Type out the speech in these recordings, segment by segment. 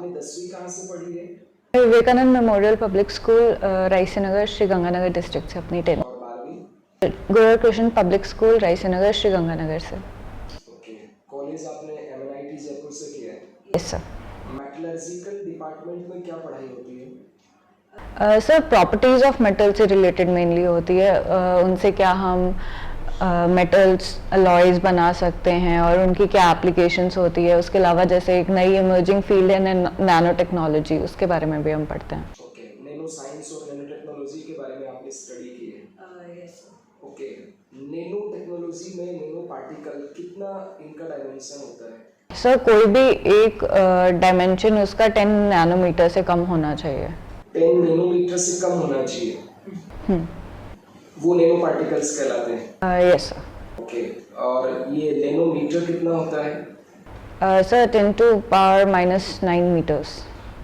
आपने 10वीं कहाँ से पढ़ी है? Vivekanand memorial public school, Raisinagar, Shri Ganganagar district से अपनी 10th। और 12वीं? Goyar Krishna public school, Raisinagar, Shri Ganganagar से। ओके। कॉलेज आपने MNIT जयपुर से किया है? Yes sir. मेटलर्जिकल डिपार्टमेंट में क्या पढ़ाई होती है? सर प्रॉपर्टीज़ ऑफ मेटल से रिलेटेड मेनली होती है। उनसे क्या हम मेटल्स अलॉयज बना सकते हैं और उनकी क्या एप्लीकेशंस होती है। उसके अलावा जैसे एक नई इमर्जिंग फील्ड है नैनो टेक्नोलॉजी, उसके बारे में भी हम पढ़ते हैं। ओके। नैनो साइंस और नैनो टेक्नोलॉजी के बारे में आपने स्टडी की है? यस। ओके। नैनो टेक्नोलॉजी में नैनो पार्टिकल कितना इनका डायमेंशन होता है? सर कोई भी एक डायमेंशन उसका 10 नैनोमीटर से कम होना चाहिए। 10 नैनोमीटर से कम होना चाहिए। वो नैनो पार्टिकल्स कहलाते हैं? Yes sir. ओके। और ये नैनोमीटर कितना होता है? Sir 10⁻⁹ metres.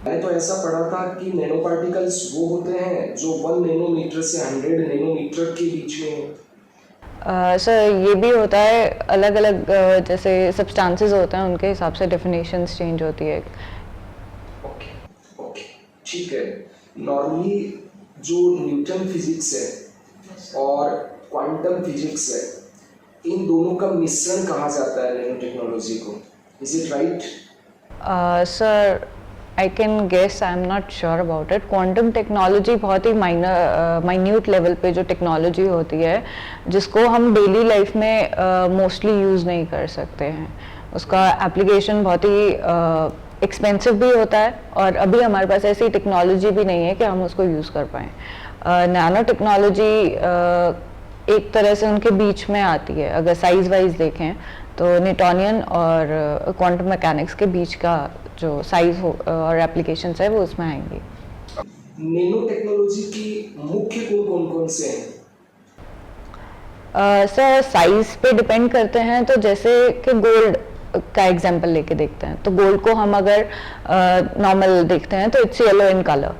मैंने तो ऐसा पढ़ा था कि नैनो पार्टिकल्स वो होते हैं जो 1 नैनोमीटर से 100 नैनोमीटर के बीच में हो। सर ये भी होता है, अलग अलग जैसे सब्सटेंसेस होते हैं उनके हिसाब से डेफिनेशंस चेंज होती है। ओके ओके ठीक है। नॉर्मली जो न्यूटन फिजिक्स है और क्वांटम फिजिक्स है, इन दोनों का मिश्रण कहा जाता है नैनो टेक्नोलॉजी को। Is it right? Sir I can guess, I am not sure about it. Quantum technology बहुत ही माइन्यूट लेवल पे जो टेक्नोलॉजी होती है जिसको हम डेली लाइफ में मोस्टली यूज़ नहीं कर सकते हैं। उसका एप्लीकेशन बहुत ही एक्सपेंसिव भी होता है और अभी हमारे पास ऐसी टेक्नोलॉजी भी नहीं है कि हम उसको यूज़ कर पाएँ। नैनो टेक्नोलॉजी एक तरह से उनके बीच में आती है। अगर साइज़ वाइज देखें तो न्यूटोनियन और क्वांटम मैकेनिक्स के बीच का जो साइज हो और एप्लीकेशंस है वो उसमें आएंगी। नैनो टेक्नोलॉजी की मुख्य गुण कौन कौन से हैं? सर साइज पे डिपेंड करते हैं, तो जैसे कि गोल्ड का एग्जांपल लेके देखते हैं तो गोल्ड को हम अगर नॉर्मल देखते हैं तो इट्स येलो इन कलर,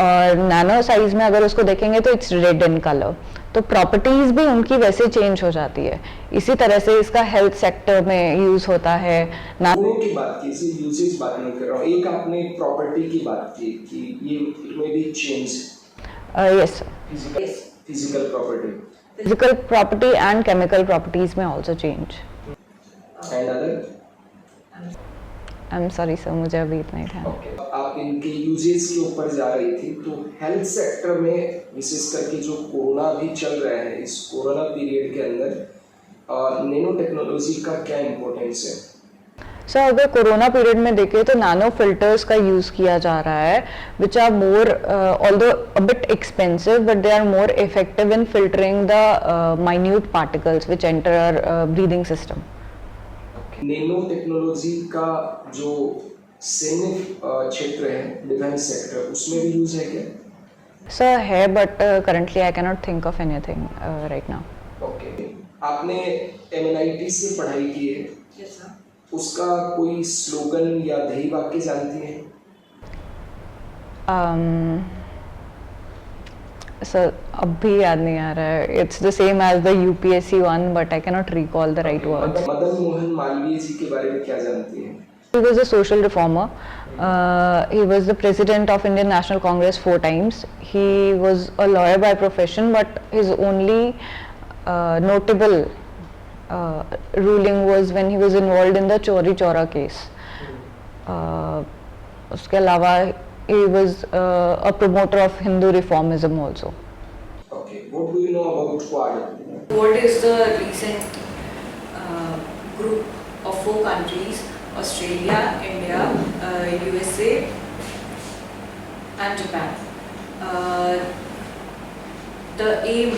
और नैनो साइज में अगर उसको देखेंगे तो इट्स रेड इन कलर। तो प्रॉपर्टीज भी उनकी वैसे चेंज हो जाती है। इसी तरह से इसका हेल्थ सेक्टर में यूज होता है। दोनों की बात की, सिर्फ यूसेज बात नहीं कर रहा हूँ। एक आपने प्रॉपर्टी की बात की कि ये it may be change. Yes physical property. Physical property and chemical properties में also change. And other? I am sorry sir, मुझे अभी इतना ही था। ओके। आप इनके यूजेस के ऊपर जा रही थी, तो हेल्थ सेक्टर में विशेष करके जो कोरोना भी चल रहा है, इस कोरोना पीरियड के अंदर नैनो टेक्नोलॉजी का क्या इम्पोर्टेंस है? सर अगर कोरोना पीरियड में देखें तो नैनो फिल्टर्स का यूज़ किया जा रहा है, which are more although a bit expensive but they are more effective in filtering the minute particles which enter our breathing system. Nano technology का जो सैन्य क्षेत्र है, डिफेंस सेक्टर, उसमें भी यूज है क्या? सर है, but currently I can not think of anything right now. Okay. आपने MNIT से पढ़ाई की है? Yes sir. उसका कोई स्लोगन या दही वाक्य जानती हैं? सर अब भी याद नहीं आ रहा है। It's the same as the UPSC one, but I can not recall the right words. Madan Mohan Malviya ji के बारे में क्या जानती हैं? He was a social reformer. He was the president of Indian National Congress 4 times. He was a lawyer by profession, but his only notable ruling was when he was involved in the Chori Chora case. उसके अलावा he was a promoter of Hindu reformism also. Okay. What do you know about Quad? What is the recent group of 4 countries: Australia, India, USA, and Japan? The aim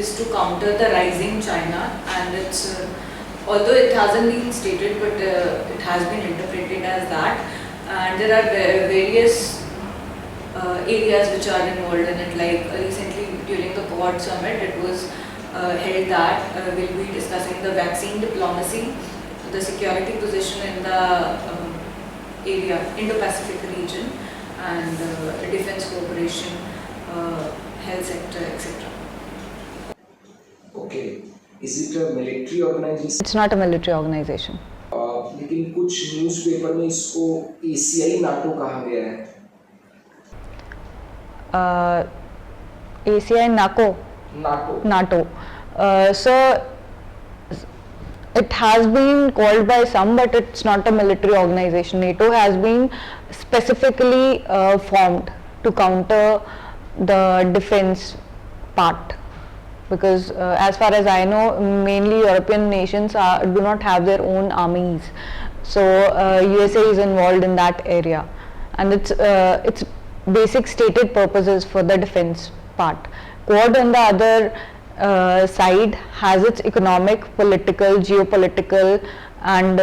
is to counter the rising China, and it's although it hasn't been stated, but it has been interpreted as that. And there are various areas which are involved in it. Like recently during the Quad summit, it was held that we'll be discussing the vaccine diplomacy, the security position in the area, Indo-Pacific region, and defense cooperation, health sector, etc. Okay. Is it a military organization? It's not a military organization. लेकिन कुछ newspaper में इसको एशियाई NATO कहा गया है। ACI Nako NATO. NATO. So it has been called by some, but it's not a military organization. NATO has been specifically formed to counter the defense part, because as far as I know, mainly European nations do not have their own armies. So USA is involved in that area, and its basic stated purposes for the defense part. Quad on the other side has its economic, political, geopolitical, and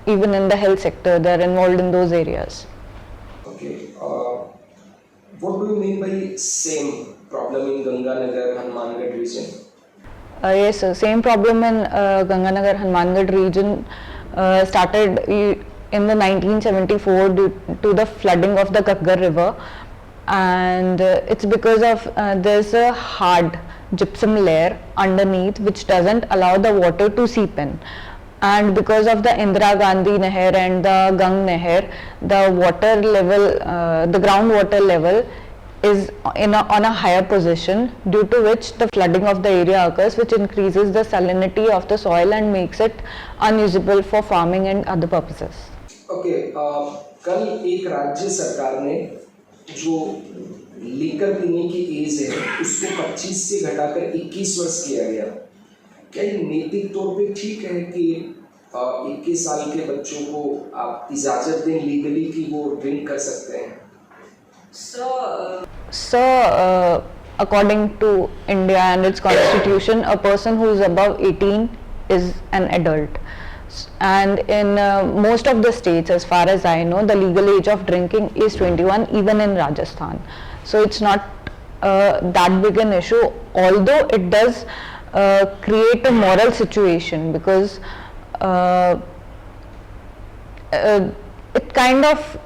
even in the health sector, they are involved in those areas. Okay. What do you mean by same problem in Ganganagar, Hanumangarh region? Yes, sir. Same problem in Ganganagar, Hanumangarh region started in the 1974 due to the flooding of the Ghaggar river, and it's because of there's a hard gypsum layer underneath which doesn't allow the water to seep in, and because of the Indira Gandhi Nehar and the Gang Nehar, the water level, the groundwater level is on a higher position, due to which the flooding of the area occurs, which increases the salinity of the soil and makes it unusable for farming and other purposes. Okay, कल एक राज्य सरकार ने जो liquor पीने की as है उसको 25 से घटाकर 21 वर्ष किया गया। क्या ये नैतिक तौर पे ठीक है कि 21 साल के बच्चों को आप इजाजत दें लीगली कि वो ड्रिंक कर सकते हैं? So, According to India and its constitution, a person who is above 18 is an adult. And in most of the states, as far as I know, the legal age of drinking is 21, even in Rajasthan. So it's not that big an issue, although it does create a moral situation, because it kind of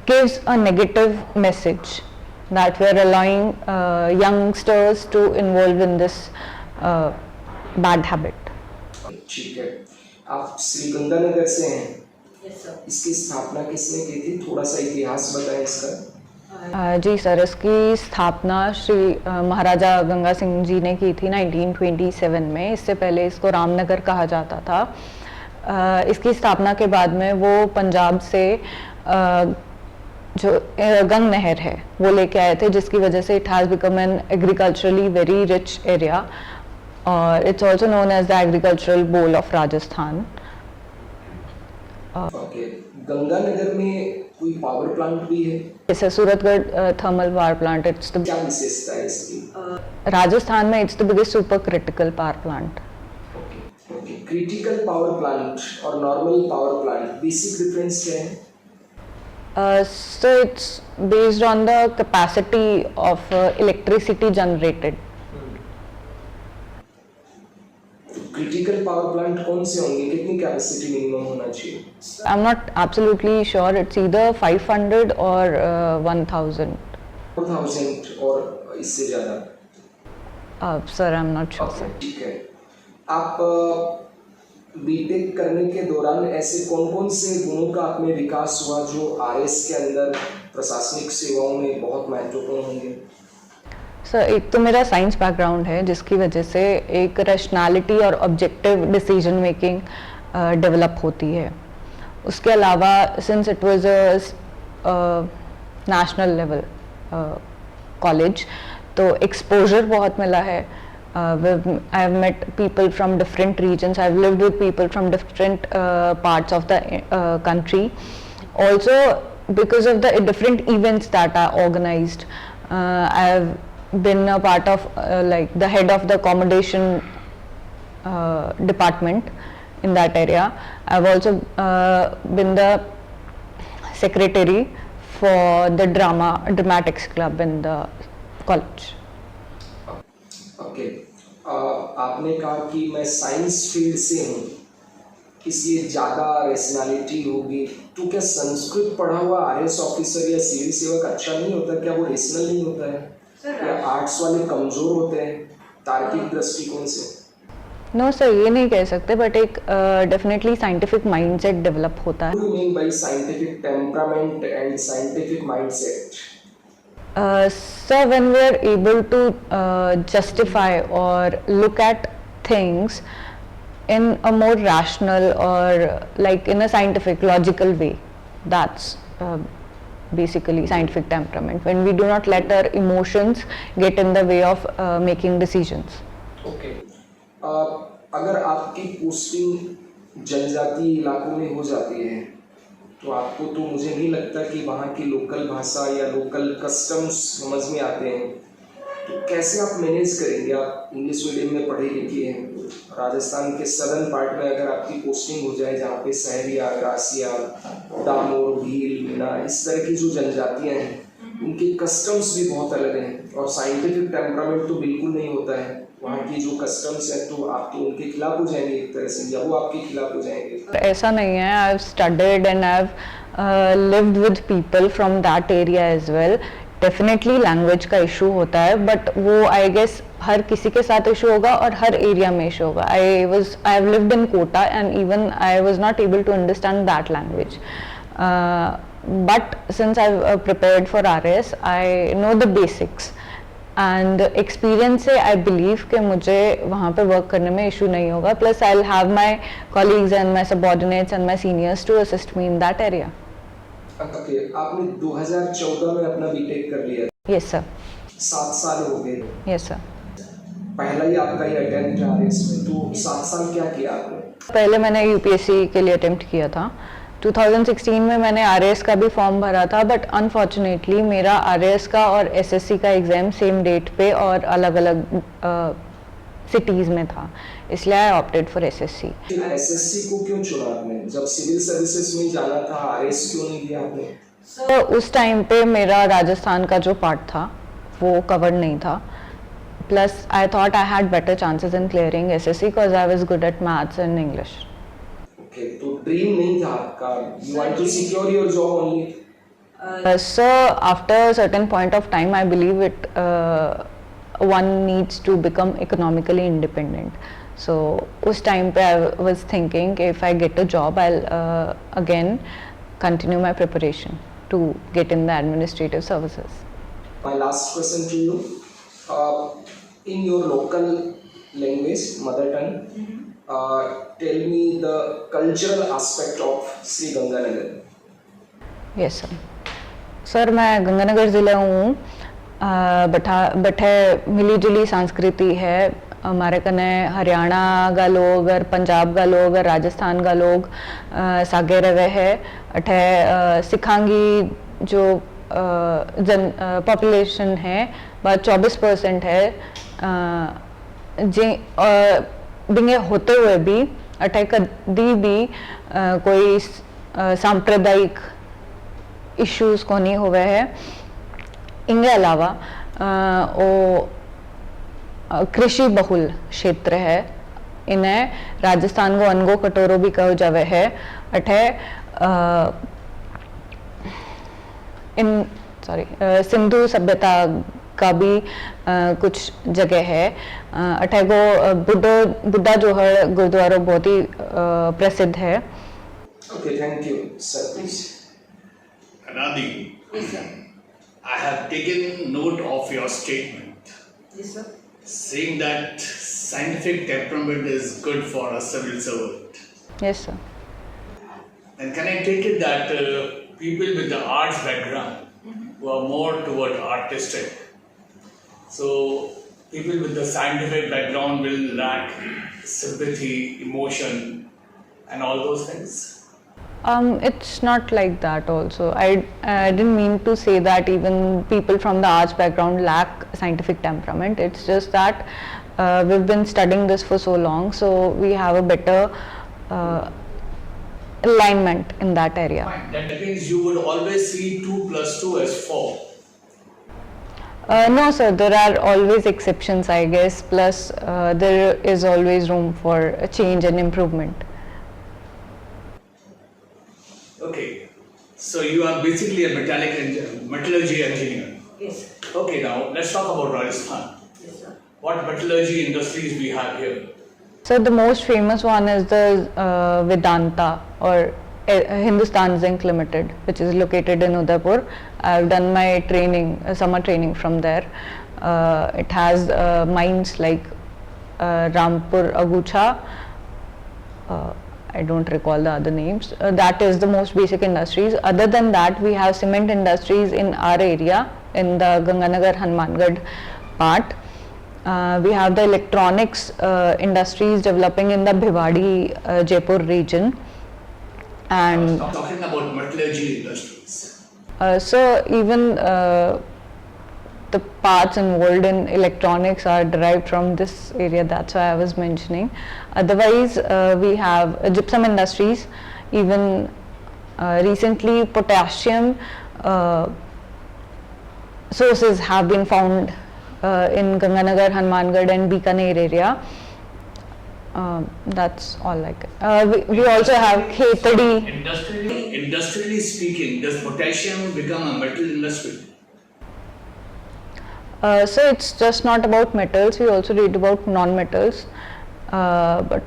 gives a negative message that we are allowing youngsters to involve in this bad habit. ठीक है, आप श्री गंगानगर से हैं। yes sir. इसकी स्थापना किसने की थी? थोड़ा सा इतिहास बताएं इसका। जी सर, इसकी स्थापना श्री महाराजा गंगा सिंह जी ने की थी 1927 में। इससे पहले इसको रामनगर कहा जाता था। इसकी स्थापना के बाद में वो पंजाब से जो गंग नहर है वो लेके आए थे, जिसकी वजह से it has become an agriculturally very rich area, और it's also known as the agricultural bowl of Rajasthan. Okay, Ganganagar में कोई पावर प्लांट भी है? जैसे Suratgarh thermal power plant, it's the क्या विशेषता है इसकी? राजस्थान में it's the biggest super critical power plant. Okay, critical power plant और normal power plant basic difference क्या है? So it's based on the capacity of electricity generated. Critical power plant कौन से होंगे? कितनी कैपेसिटी मिनिमम होना चाहिए? I'm not absolutely sure. It's either 500 or 1000. 4000 और इससे ज़्यादा? Sir, I'm not sure. Okay, ठीक है। आप बीटेक करने के दौरान ऐसे कौन कौन से गुणों का आप में विकास हुआ जो आरएस के अंदर प्रशासनिक सेवाओं में बहुत महत्वपूर्ण होंगे? सर, एक तो मेरा साइंस बैकग्राउंड है, जिसकी वजह से एक रैशनैलिटी और ऑब्जेक्टिव डिसीजन मेकिंग डेवलप होती है। उसके अलावा since it was a national level college, तो एक्सपोजर बहुत मिला है। I have met people from different regions. I've lived with people from different parts of the country. Also, because of the different events that are organized, I have been a part of like the head of the accommodation department in that area. I've also been the secretary for the dramatics club in the college. Okay, आपने कहा कि मैं science field से हूँ, इसलिए ज़्यादा rationality होगी। तो क्या संस्कृत पढ़ा हुआ आरएस ऑफिसर या सिविल सेवक अच्छा नहीं होता? क्या वो रेशनल नहीं होता है? या आर्ट्स वाले कमज़ोर होते हैं तार्किक दृष्टिकोण से? नो सर, ये नहीं कह सकते, बट एक डेफिनेटली साइंटिफिक माइंडसेट डेवलप होता है. What do you mean by scientific temperament and scientific mindset? So when we are able to justify or look at things in a more rational or like in a scientific logical way, that's basically scientific temperament, when we do not let our emotions get in the way of making decisions. Okay अगर आपकी posting जनजातीय इलाकों में हो जाती है तो आपको तो मुझे नहीं लगता कि वहाँ की लोकल भाषा या लोकल कस्टम्स समझ में आते हैं, तो कैसे आप मैनेज करेंगे? आप इंग्लिश मीडियम में पढ़े लिखे हैं, राजस्थान के सदर्न पार्ट में अगर आपकी पोस्टिंग हो जाए जहाँ पे सहरिया, ग्रासिया, डामोर, भील, मीणा, इस तरह की जो जनजातियाँ हैं उनके कस्टम्स भी बहुत अलग हैं और साइंटिफिक टेम्परामेंट तो बिल्कुल नहीं होता है वहाँ की जो कस्टम्स है, तो आप तो उनके खिलाफ हो जाएंगे एक तरह से या वो आपके खिलाफ हो जाएंगे। ऐसा नहीं है, I have studied and I have lived with people from that area as well. Definitely language का इशू होता है, बट वो आई गेस हर किसी के साथ इशू होगा और हर एरिया में इशू होगा. I have lived in Kota and even I was not able to understand that language, but since I have prepared for RS I know the basics and experience से I believe कि मुझे वहाँ पे work करने में issue नहीं होगा. Plus I will have my colleagues and my subordinates and my seniors to assist me in that area. Okay, आपने 2014 में अपना बीटेक कर लिया? Yes sir. 7 साल हो गए? Yes sir. पहला ही आपका ये अटेम्प्ट है RS में, तो 7 साल क्या किया आपने? पहले मैंने UPSC के लिए अटेम्प्ट किया था. 2016 में मैंने RS का भी फॉर्म भरा था, बट अनफॉर्चुनेटली मेरा RS का और SSC का एग्ज़ाम सेम डेट पे और अलग अलग सिटीज़ में था, इसलिए I opted for SSC. SSC को क्यों चुना आपने? जब सिविल सर्विसेज में जाना था, RS क्यों नहीं दिया आपने? तो उस टाइम पे मेरा राजस्थान का जो पार्ट था वो कवर्ड नहीं था. Plus I thought I had better chances in clearing SSC because I was good at maths and English. Okay, तो ड्रीम नहीं था आपका? You want to secure your job only? So after a certain point of time, I believe one needs to become economically independent. So उस time पे I was thinking if I get a job, I'll again continue my preparation to get in the administrative services. My last question to you, in your local language, mother tongue, tell me the cultural aspect of Sri Ganganagar. Yes sir. Sir मैं गंगानगर ज़िला हूँ, बटे मिली जुली संस्कृति है हमारे कने. हरियाणा का लोग और पंजाब का लोग और राजस्थान का लोग सागे रवे है. अठे सिखांगी जो जन पॉपुलेशन है वह 24% है. जे बिंगे होते हुए भी अठे कभी भी कोई सांप्रदायिक इश्यूज को नहीं हुए हैं. इनके अलावा वो कृषि बहुल क्षेत्र है. इन्हें राजस्थान को अनगो कटोरो भी कहो जावे है. अठे सिंधु सभ्यता का भी कुछ जगह है. अठे को बुड्ढा जोहर गुरुद्वारा बहुत ही प्रसिद्ध है. Okay, thank you, sir. Please. Anadi, Yes, sir. I have taken note of your statement Yes, sir. saying that scientific temperament is good for a civil servant. Yes sir. And can I take it that people with the arts background who are more toward artistic, so people with the scientific background will lack sympathy, emotion, and all those things? It's not like that also. I didn't mean to say that even people from the arts background lack scientific temperament. It's just that we've been studying this for so long, so we have a better alignment in that area. Fine. That means you would always see 2 + 2 as 4. No sir, there are always exceptions I guess, plus there is always room for a change and improvement. Okay, so you are basically a metallurgy engineer. Yes. Okay, now let's talk about Rajasthan. Yes, sir. What metallurgy industries we have here? So the most famous one is the Vedanta or Hindustan Zinc Limited, which is located in Udaipur. I've done my training, summer training from there. It has mines like Rampur Agucha. I don't recall the other names. That is the most basic industries. Other than that, we have cement industries in our area, in the Ganganagar Hanumangarh part. We have the electronics industries developing in the Bhiwadi, Jaipur region. And Talking about metallurgy industries. so even the parts involved in electronics are derived from this area. That's why I was mentioning. Otherwise, we have gypsum industries. Even recently, potassium sources have been found in Ganganagar, Hanumangarh and Bikaner area. That's all I can. We also have Khetadi. Industrially speaking, does potassium become a metal industry? So it's just not about metals. We also read about non-metals. But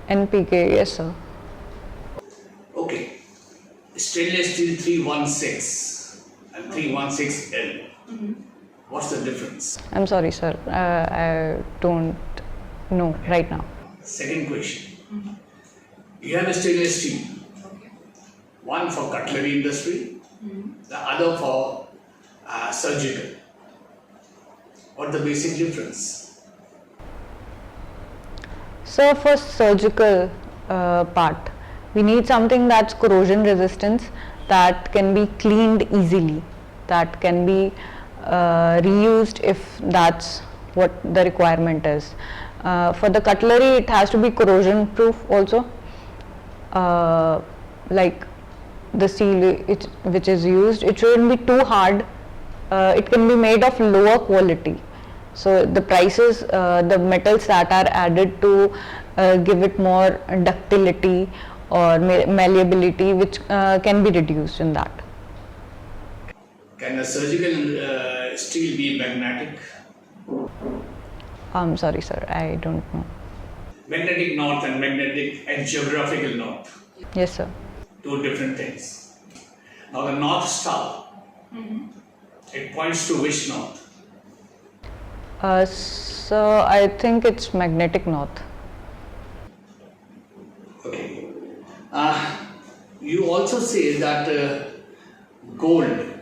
NPK, yes sir. Okay. Stainless steel 316 and 316L. What's the difference? I'm sorry sir, I don't know right now. Second question. You have a stainless steel. One for cutlery industry, the other for surgical. What's the basic difference? So for surgical part, we need something that's corrosion resistant, that can be cleaned easily, that can be reused if that's what the requirement is. For the cutlery, it has to be corrosion proof also. Like the steel which is used, it shouldn't be too hard. It can be made of lower quality. So the prices, the metals that are added to give it more ductility or malleability, which can be reduced in that. Can a surgical steel be magnetic? I'm sorry sir, I don't know. Magnetic north and magnetic and geographical north. Yes sir. Two different things. Now the North Star, it points to which north? So I think it's magnetic north. Okay. You also say that gold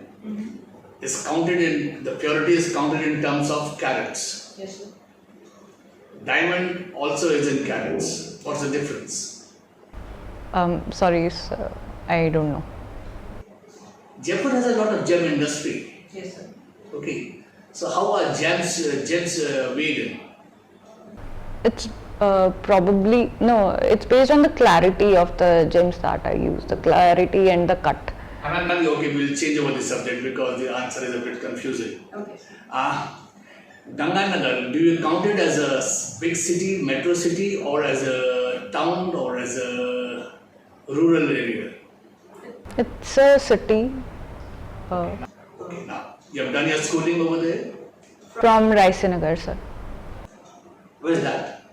is counted in, the purity is counted in terms of carats. Yes, sir. Diamond also is in carats. What's the difference? Sorry sir, I don't know. Jaipur has a lot of gem industry. Yes, sir. Okay. So how are gems weighed in? It's probably, no, it's based on the clarity of the gems that I use, the clarity and the cut. Okay, we'll change over the subject because the answer is a bit confusing. Okay. Ganganagar, do you count it as a big city, metro city, or as a town, or as a rural area? It's a city Okay, now you have done your schooling over there. from Raisinagar, sir. Where is that?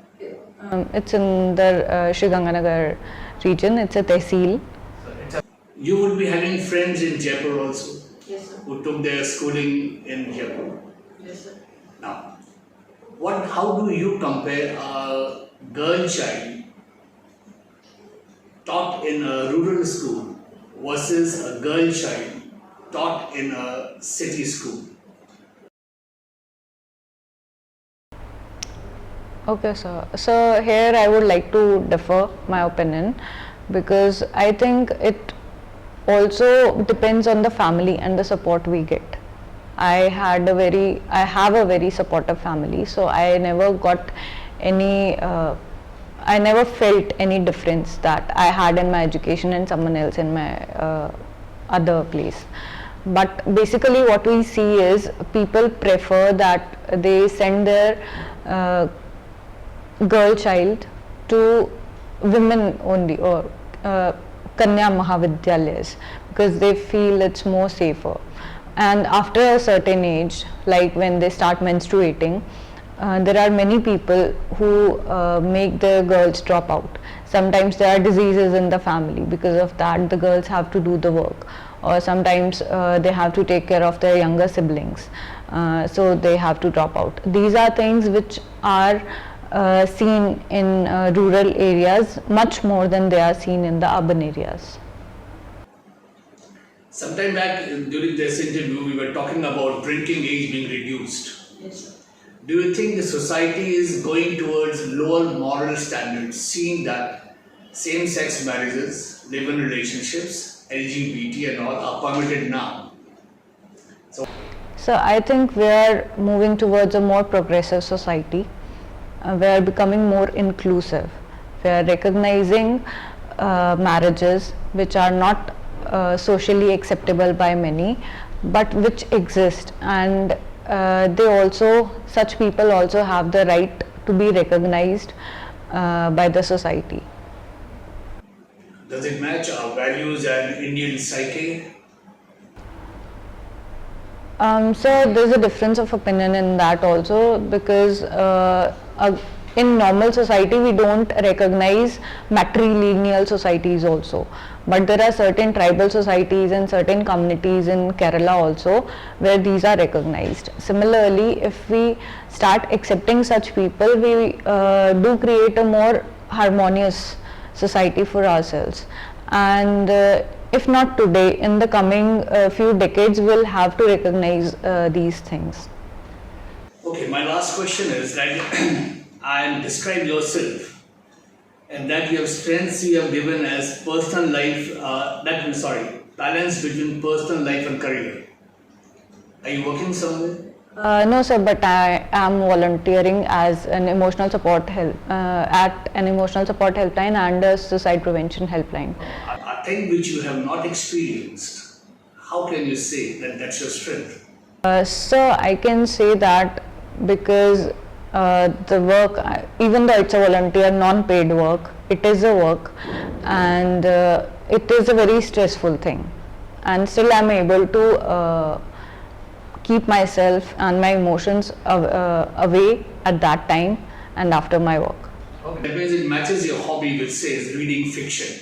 It's in the Shri Ganganagar region. It's a tehsil. You would be having friends in Jaipur also Yes, sir. who took their schooling in Jaipur. Yes, sir. Now, how do you compare a girl child taught in a rural school versus a girl child taught in a city school? Okay, sir. So here I would like to differ my opinion, because I think it also depends on the family and the support we get. I have a very supportive family, so I never got any, I never felt any difference that I had in my education and someone else in my other place. But basically what we see is people prefer that they send their girl child to women only, or Kanya Mahavidyalayas, because they feel it's more safer. And after a certain age, like when they start menstruating, there are many people who make the girls drop out. Sometimes there are diseases in the family, because of that the girls have to do the work, or sometimes they have to take care of their younger siblings, so they have to drop out. These are things which are seen in rural areas much more than they are seen in the urban areas. Sometime back during this interview, we were talking about drinking age being reduced. Yes, sir. Do you think the society is going towards lower moral standards, seeing that same-sex marriages, live-in relationships, LGBT and all are permitted now? So I think we are moving towards a more progressive society. We are becoming more inclusive. We are recognizing marriages which are not socially acceptable by many, but which exist, and such people also have the right to be recognized by the society. Does it match our values and Indian psyche? So there's a difference of opinion in that also, because in normal society we don't recognize matrilineal societies also, but there are certain tribal societies and certain communities in Kerala also where these are recognized. Similarly, if we start accepting such people, we do create a more harmonious society for ourselves, and if not today, in the coming few decades we'll have to recognize these things. Okay, my last question is that and describe yourself, and that you have strengths you have given as personal life, balance between personal life and career. Are you working somewhere? No sir, but I am volunteering as an emotional support at an emotional support helpline and a suicide prevention helpline. A thing which you have not experienced, how can you say that that's your strength? So I can say that because the work, even though it's a volunteer non-paid work, it is a work, and it is a very stressful thing, and still I'm able to keep myself and my emotions away at that time and after my work. Okay. That means it matches your hobby, which says reading fiction.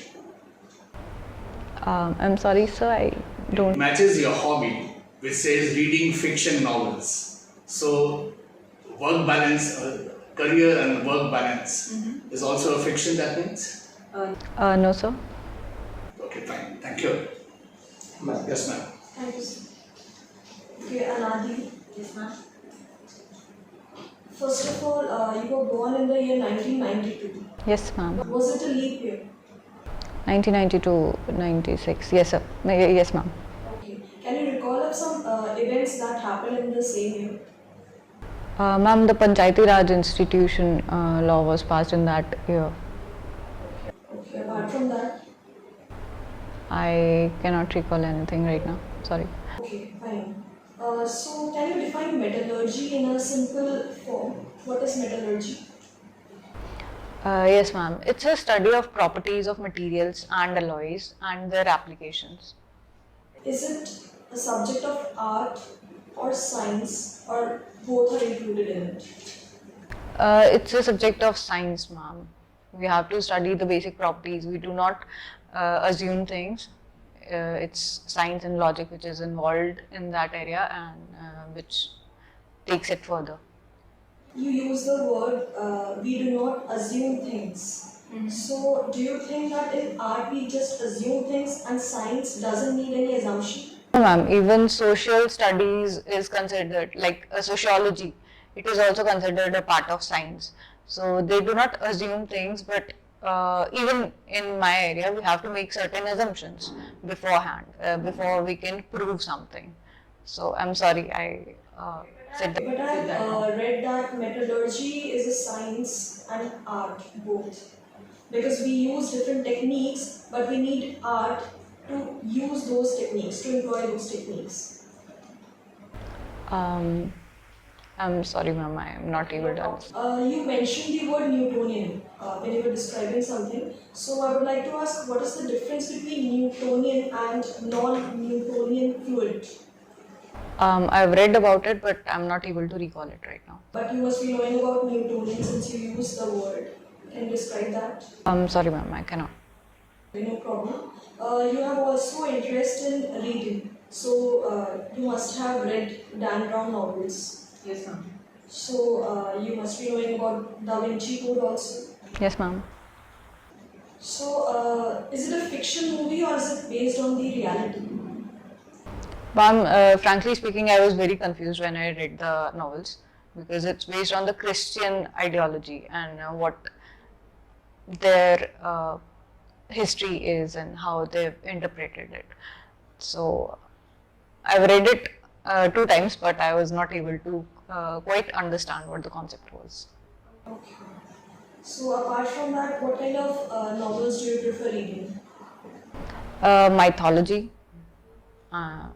I'm sorry sir, I don't. It matches your hobby, which says reading fiction novels. So work balance, career and work balance is also a fiction, that means? No sir. Okay, fine. Thank you. Yes, ma'am. Thank you, sir. Okay, Anadi. Yes, ma'am. First of all, you were born in the year 1992. Yes ma'am. Was it a leap year? 1992, 96. Yes sir. Yes ma'am. Okay. Can you recall of some events that happened in the same year? Ma'am, the Panchayati Raj Institution law was passed in that year. Okay. Apart from that? I cannot recall anything right now. Sorry. Okay, fine. So, can you define metallurgy in a simple form? What is metallurgy? Yes, ma'am. It's a study of properties of materials and alloys and their applications. Is it a subject of art or science, or both are included in it? It's a subject of science, ma'am. We have to study the basic properties. We do not assume things. It's science and logic which is involved in that area, and which takes it further. You use the word, we do not assume things. So, do you think that in art we just assume things and science doesn't need any assumption? No, ma'am. Even social studies is considered, like sociology. It is also considered a part of science. So they do not assume things, but even in my area, we have to make certain assumptions beforehand before we can prove something. So I'm sorry, I said that. But I've read that metallurgy is a science and art both. Because we use different techniques, but we need art to use those techniques, to employ those techniques. I'm sorry, ma'am, I am not able to understand. You mentioned the word Newtonian when you were describing something. So I would like to ask, what is the difference between Newtonian and non-Newtonian fluid? I've read about it, but I'm not able to recall it right now. but you must be knowing about Newtonian since you use the word. Can you describe that? Sorry, ma'am, I cannot. No problem. You have also interest in reading, so you must have read Dan Brown novels. Yes, ma'am. So you must be knowing about Da Vinci Code also. Yes, ma'am. So is it a fiction movie or is it based on the reality? Ma'am, frankly speaking, I was very confused when I read the novels because it's based on the Christian ideology and what their history is and how they've interpreted it. So I've read it 2 times, but I was not able to quite understand what the concept was. Okay. So apart from that, what kind of novels do you prefer reading? Mythology. I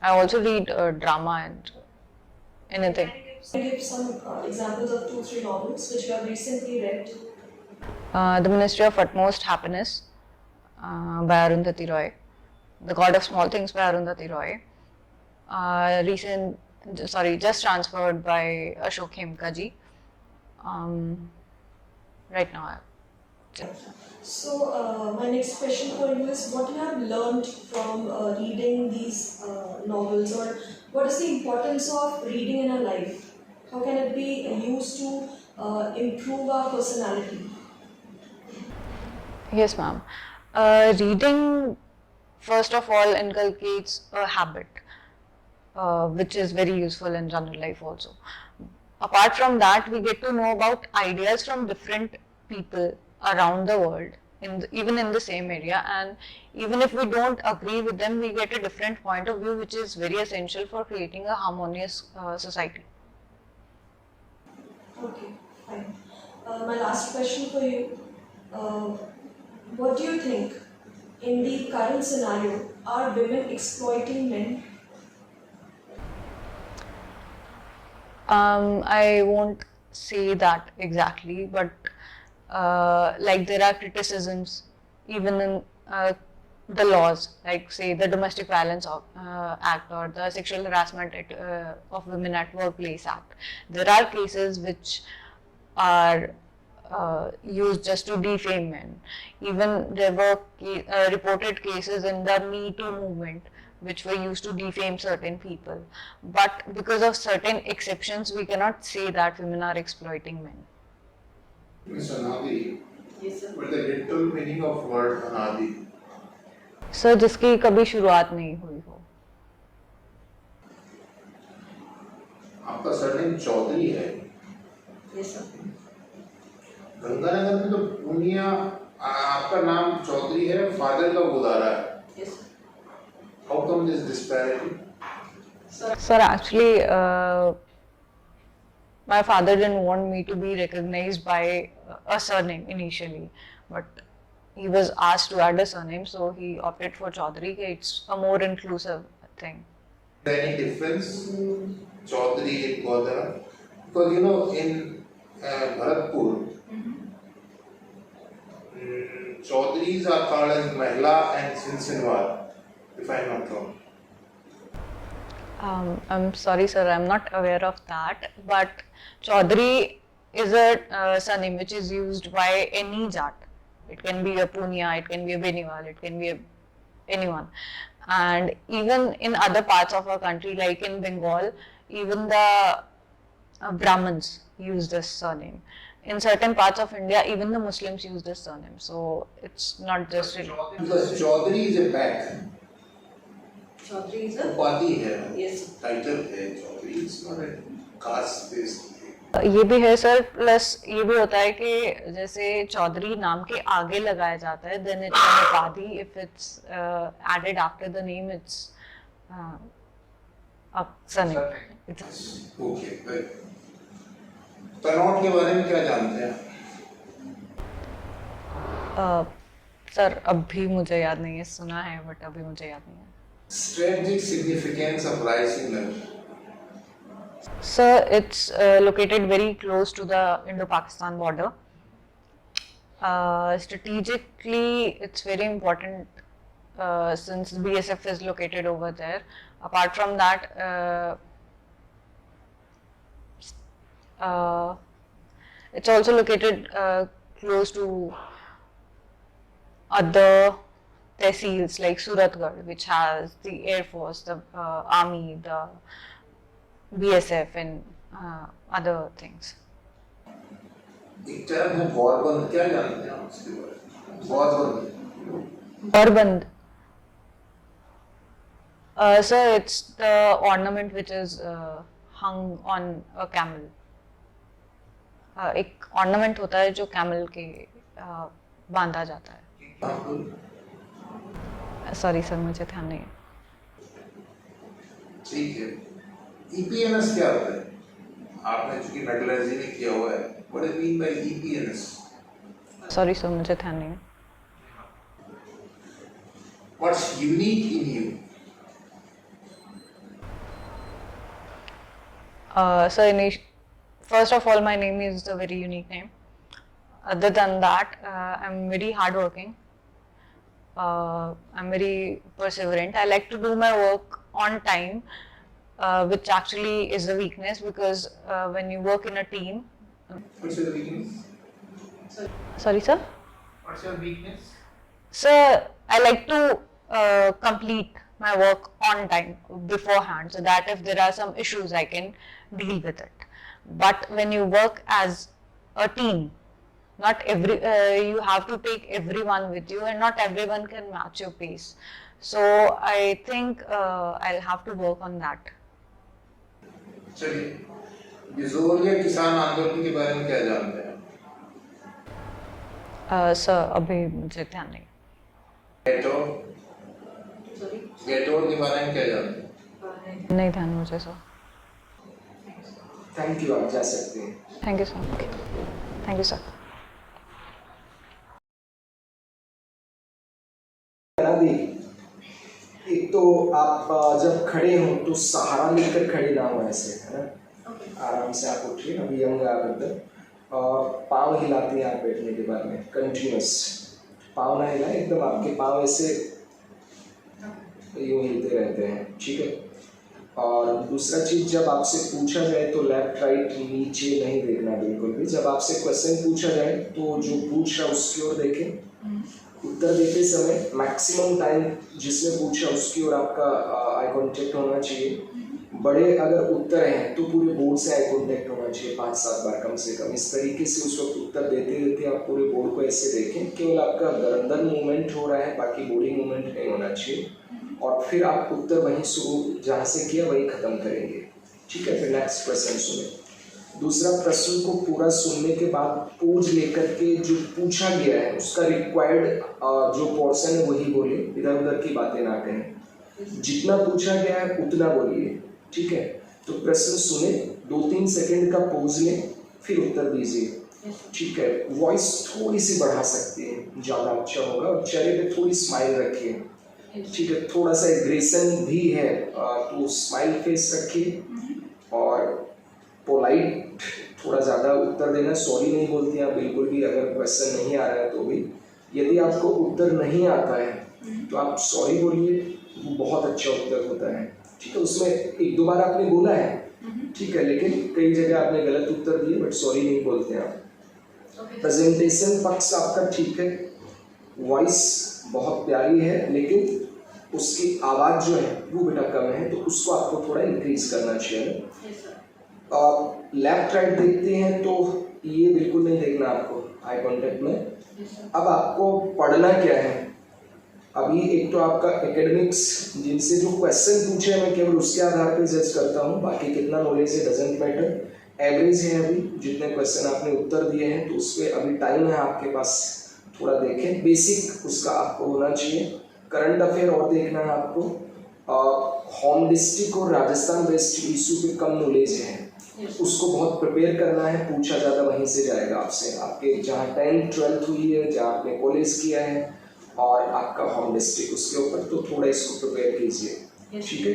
also read drama and anything. Can you give some examples of 2-3 novels which you have recently read? The Ministry of Utmost Happiness by Arundhati Roy. The God of Small Things by Arundhati Roy. Just transferred by Ashok Khemka ji. Right now, So my next question for you is what you have learned from reading these novels, or what is the importance of reading in our life? How can it be used to improve our personality? yes, ma'am. Reading, first of all, inculcates a habit, which is very useful in general life also. Apart from that, we get to know about ideas from different people around the world, even in the same area, and even if we don't agree with them, we get a different point of view, which is very essential for creating a harmonious society. Okay, fine. My last question for you. What do you think in the current scenario, are women exploiting men? I won't say that exactly, but like there are criticisms even in the laws, like say the Domestic Violence Act or the Sexual Harassment of Women at Workplace Act. There are cases which are used just to defame men. Even there were reported cases in the Me Too movement which were used to defame certain people. But because of certain exceptions, we cannot say that women are exploiting men. Ms. Anadi, Yes, sir. what is the literal meaning of word Anadi? Sir जिसकी कभी शुरुआत नहीं हुई हो. आपका surname Chaudhary है. Yes, sir. Ganganagar में तो पूर्णिया आपका नाम चौधरी है, फादर का गोदारा है. Yes, sir. How come this disparity? Sir, actually, my father didn't want me to be recognized by a surname initially, but he was asked to add a surname, so he opted for Chaudhary. It's a more inclusive thing. Is there any difference, Chaudhary and Godara? Because you know, in Bharatpur, Chaudharys are called as Mahla and Sinsinwar, if I am not wrong. I'm sorry, sir, I'm not aware of that, but Chaudhary is a surname which is used by any Jat. It can be a Punia, it can be a Beniwal, it can be anyone. And even in other parts of our country, like in Bengal, even the Brahmins use this surname. In certain parts of India, even the Muslims use this surname. So it's not just Because Chaudhary is a pack. Chaudhary is a उपाधि है, yes. title है Chaudhary, it's not a caste based. ये भी है sir, plus ये भी होता है कि जैसे चौधरी नाम के आगे लगाया जाता है, then it's an उपाधि. If it's added after the name, it's a surname. Okay, good. Tanot के बारे में क्या जानते हैं? सर अभी मुझे याद नहीं है, सुना है बट अभी मुझे याद नहीं है. Strategic significance of Raisingam. Sir, it's located very close to the Indo-Pakistan border. Strategically, it's very important since BSF is located over there. Apart from that, It's also located close to other tehsils like Suratgarh, which has the Air Force, the Army, the BSF, and other things. एक term है गौरबंद, क्या जानते हैं आप इसके बारे में? गौरबंद Barband. Sir, it's the ornament which is hung on a camel. एक ornament होता है जो camel के बांधा जाता है. Sorry sir, मुझे ध्यान नहीं है. ठीक है. EPNS क्या होता है? आपने चूंकि मेटलर्जी में किया हुआ है. What do you mean by EPNS? Sorry sir, मुझे ध्यान नहीं है. What's unique in you? So, first of all, my name is a very unique name. Other than that, I'm very hardworking. I'm very perseverant. I like to do my work on time, which actually is a weakness because when you work in a team. What's your weakness? Sorry, sir? What's your weakness? Sir, I like to complete my work on time beforehand so that if there are some issues, I can deal with it. But when you work as a team, not you have to take everyone with you, and not everyone can match your pace. So I think I'll have to work on that. चलिए, बिजोरिया किसान आंदोलन के बारे में क्या जानते हैं? Sir अभी मुझे ध्यान नहीं. गेटो के बारे में क्या जानते हैं? नहीं ध्यान मुझे सर. थैंक यू, आप जा सकते हैं. Thank you sir. Thank you sir. एक तो आप जब खड़े हो तो सहारा लेकर खड़े ना हो, ऐसे है ना. आराम से आप उठिए. अभी हम पाँव हिलाते हैं आप बैठने के बाद में. कंटिन्यूस पाँव ना हिलाए, एकदम आपके पाँव ऐसे यूँ हिलते रहते हैं. ठीक है. और दूसरा चीज़, जब आपसे पूछा जाए तो लेफ्ट राइट नीचे नहीं देखना बिल्कुल भी. जब आपसे क्वेश्चन पूछा जाए तो जो पूछ रहा है उसकी ओर देखें. उत्तर देते समय मैक्सिमम टाइम जिसने पूछा उसकी ओर आपका आई कॉन्टेक्ट होना चाहिए. बड़े अगर उत्तर हैं तो पूरे बोर्ड से आई कॉन्टेक्ट होना चाहिए 5-7 बार कम से कम. इस तरीके से उस वक्त उत्तर देते देते आप पूरे बोर्ड को ऐसे देखें. केवल आपका गर्दन मूवमेंट हो रहा है, बाकी बॉडी मूवमेंट नहीं होना चाहिए. और फिर आप उत्तर वहीं शुरू जहाँ से किया वहीं ख़त्म करेंगे. ठीक है. फिर नेक्स्ट क्वेश्चन सुने. दूसरा प्रश्न को पूरा सुनने के बाद पोज लेकर के जो पूछा गया है उसका रिक्वायर्ड जो पोर्शन है वही बोले. इधर उधर की बातें ना कहें. जितना पूछा गया है उतना बोलिए. ठीक है. तो प्रश्न सुने, 2-3 सेकंड का पोज लें, फिर उत्तर दीजिए. ठीक है. वॉइस थोड़ी सी बढ़ा सकते हैं, ज़्यादा अच्छा होगा. और चेहरे पे थोड़ी स्माइल रखिए. ठीक है. थोड़ा सा एग्रेशन भी है तो स्माइल फेस रखिए. और पोलाइट थोड़ा ज़्यादा उत्तर देना. सॉरी नहीं बोलते हैं आप बिल्कुल भी अगर क्वेश्चन नहीं आ रहा है तो भी. यदि आपको उत्तर नहीं आता है तो आप सॉरी बोलिए, वो बहुत अच्छा उत्तर होता है. ठीक है. उसमें 1-2 बार आपने बोला है, ठीक है, लेकिन कई जगह आपने गलत उत्तर दिए, बट सॉरी नहीं बोलते हैं आप. प्रेजेंटेशन पक्ष आपका ठीक है, वॉइस बहुत प्यारी है, लेकिन उसकी आवाज़ जो है वो बेटा कम है, तो उसको आपको थोड़ा इंक्रीज करना चाहिए. लेफ्ट राइट देखते हैं तो ये बिल्कुल नहीं देखना आपको आई कांटेक्ट में. अब आपको पढ़ना क्या है. अभी एक तो आपका एकेडमिक्स, जिनसे जो क्वेश्चन पूछे हैं मैं केवल उसके आधार पर जज करता हूँ. बाकी कितना नॉलेज है डजेंट मैटर. एवरेज है अभी जितने क्वेश्चन आपने उत्तर दिए हैं, तो उस पर अभी टाइम है आपके पास. थोड़ा देखें. बेसिक उसका आपको होना चाहिए. करंट अफेयर और देखना है आपको. होम डिस्ट्रिक्ट और राजस्थान बेस्ड इशू पे कम नॉलेज है, उसको बहुत प्रिपेयर करना है. पूछा ज़्यादा वहीं से जाएगा आपसे. आपके जहाँ 10th 12th हुई है, जहाँ आपने कॉलेज किया है, और आपका होम डिस्ट्रिक्ट उसके ऊपर, तो थोड़ा इसको प्रिपेयर कीजिए. ठीक है.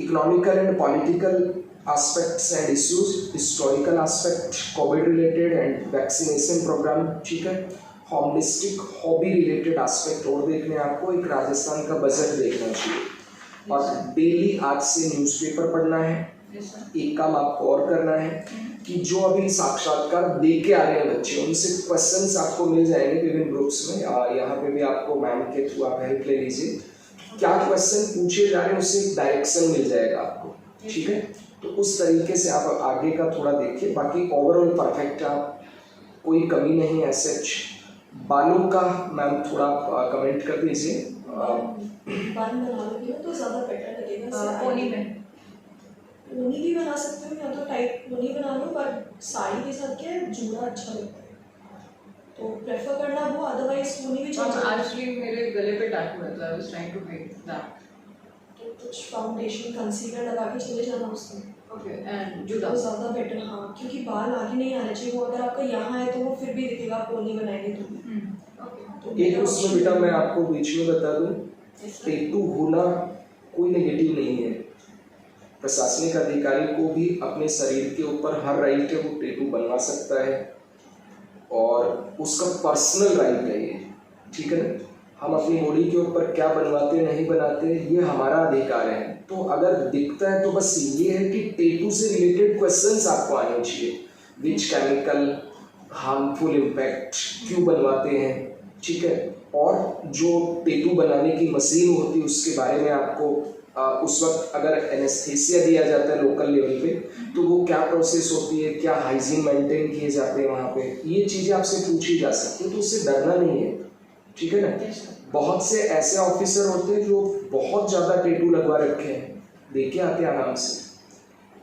Economical and political aspects and issues, historical aspect, COVID related and vaccination program. ठीक है. Home district, hobby related aspect और देखने आपको. एक राजस्थान का बजट देखना चाहिए. और डेली आज से न्यूज़पेपर पढ़ना है. Yes, sir. एक काम आपको और करना है कि जो अभी साक्षात्कार दे के आ रहे हैं बच्चे, उनसे क्वेश्चंस आपको मिल जाएंगे विभिन्न ग्रुप्स में, यहाँ पे भी आपको मैम के थ्रू आप हेल्प ले लीजिए, क्या क्वेश्चन पूछे जा रहे हैं उससे एक डायरेक्शन मिल जाएगा आपको, ठीक है। तो उस तरीके से आप आगे का थोड़ा देखिए, बाकी ओवरऑल परफेक्ट, आप कोई कमी नहीं है सच। बालों का मैम थोड़ा कमेंट कर दीजिए। बन बना लोगे ना तो ज़्यादा बेटर लगेगा। पोनी में पोनी भी बना सकते हो या तो टाइट पोनी बना लो, पर साड़ी के साथ क्या है जूड़ा अच्छा लगता है, तो प्रेफर करना वो, अदरवाइज पोनी भी चल जाएगा। एक्चुअली मेरे गले पे टैटू है, तो I was trying to make that. तो कुछ फाउंडेशन कंसीलर लगा के चले जाना उसमें, ओके, एंड तो जुड़ा ज़्यादा बेटर। हाँ, क्योंकि बाल आगे नहीं आने चाहिए, वो अगर आपका यहाँ है तो वो फिर भी दिखेगा, पोनी बनाएंगे तो भी। तो एक better उसमें option बेटा मैं आपको बीच में बता दूं, टैटू होना कोई नेगेटिव नहीं है। प्रशासनिक अधिकारी को भी अपने शरीर के ऊपर हर राइट है, वो टैटू बनवा सकता है और उसका पर्सनल राइट है ये, ठीक है ना। हम अपनी बॉडी के ऊपर क्या बनवाते नहीं बनाते ये हमारा अधिकार है। तो अगर दिखता है तो बस ये है कि टैटू से रिलेटेड क्वेश्चंस आपको आने चाहिए, विच केमिकल हार्मफुल इम्पैक्ट क्यों बनवाते हैं, ठीक है। और जो टैटू बनाने की मशीन होती है उसके बारे में आपको उस वक्त अगर एनेस्थेसिया दिया जाता है लोकल लेवल पे तो वो क्या प्रोसेस होती है, क्या हाइजीन मेंटेन किए जाते हैं वहाँ पे, ये चीज़ें आपसे पूछी जा सकती है, तो उससे डरना नहीं है, ठीक है ना। बहुत से ऐसे ऑफिसर होते हैं जो बहुत ज़्यादा टैटू लगवा रखे हैं, देखे आते हैं आराम से,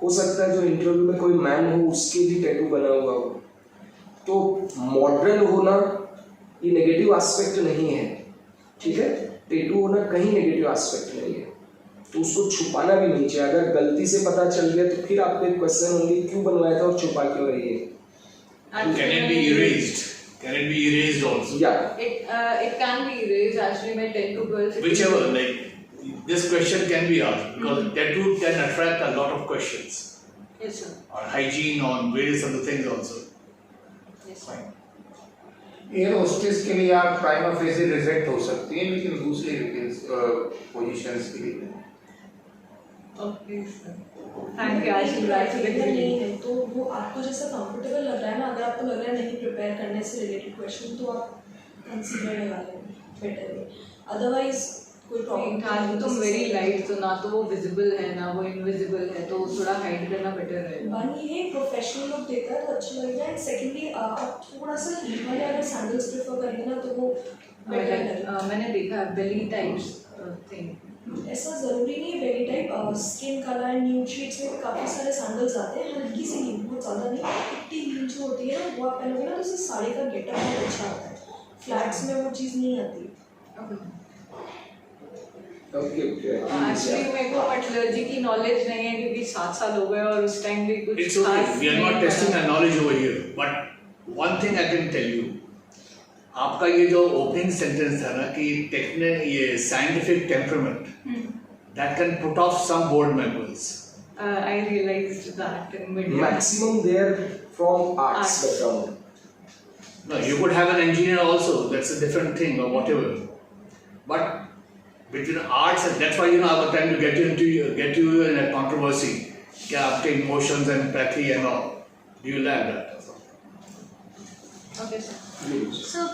हो सकता है जो इंटरव्यू में कोई मैम हो उसके भी टैटू बना हुआ हो। तो मॉडर्न होना ये नेगेटिव एस्पेक्ट नहीं है, ठीक है। टैटू होना कहीं नेगेटिव एस्पेक्ट नहीं है, तो उसको छुपाना भी नहीं चाहिए। अगर गलती से पता चल गया तो फिर आपके क्वेश्चन होंगे क्यों बनवाया था और छुपा क्यों रही है। Can it be erased? Can it be erased also? Yeah. It can be erased. Actually, my 10 to 12. Whichever, like this question can be asked because tattoo can attract a lot of questions Yes, sir. on hygiene, on various other things also. Yes, sir. Air hostess के लिए आप prima facie reject हो सकती हैं, लेकिन दूसरी positions के लिए Okay, sir. Thank you. Actually, that's a big नहीं relief. है तो वो आपको जैसा कंफर्टेबल लग रहा है ना, अगर आपको लग रहा है नहीं प्रिपेयर करने से रिलेटेड क्वेश्चन तो आप कंसीडर लगा लें बेटर है, अदरवाइज कोई प्रॉब्लम थाली तो वेरी लाइट, तो ना तो वो विजिबल है ना वो इनविजिबल है, तो थोड़ा हाइड करना बेटर रहेगा। बन ये प्रोफेशनल लुक देता है तो अच्छा लगता है। सेकेंडली आप थोड़ा सा हील वाले अगर सैंडल्स प्रेफर करेंगे ना तो वो बेटर लगेगा। मैंने देखा बेली टाइप्स थिंग, ऐसा ज़रूरी नहीं है belly type, skin colour nude shades में काफ़ी सारे सैंडल्स आते हैं, हल्की सी हील, बहुत ज़्यादा नहीं, इतनी हील जो होती है ना वो आप पहनोगे ना तो उससे साड़ी का गेटअप बहुत अच्छा आता है, फ्लैट्स में वो चीज़ नहीं आती। ओके एक्चुअली मेरे को मेटलर्जी की नॉलेज नहीं है क्योंकि 7 साल हो गए और उस टाइम भी कुछ It's okay. We are not testing our knowledge over here. But one thing I can tell you, आपका ये जो ओपनिंग सेंटेंस था ना कि ये scientific temperament, that can put off some board members. I realized that in mid maximum they are from arts background. No, you could have an engineer also. That's a different thing or whatever. But between arts and that's why I was trying to get you in a controversy. क्या आपके emotions and empathy and all. Do you like that? Okay, sir. Good. So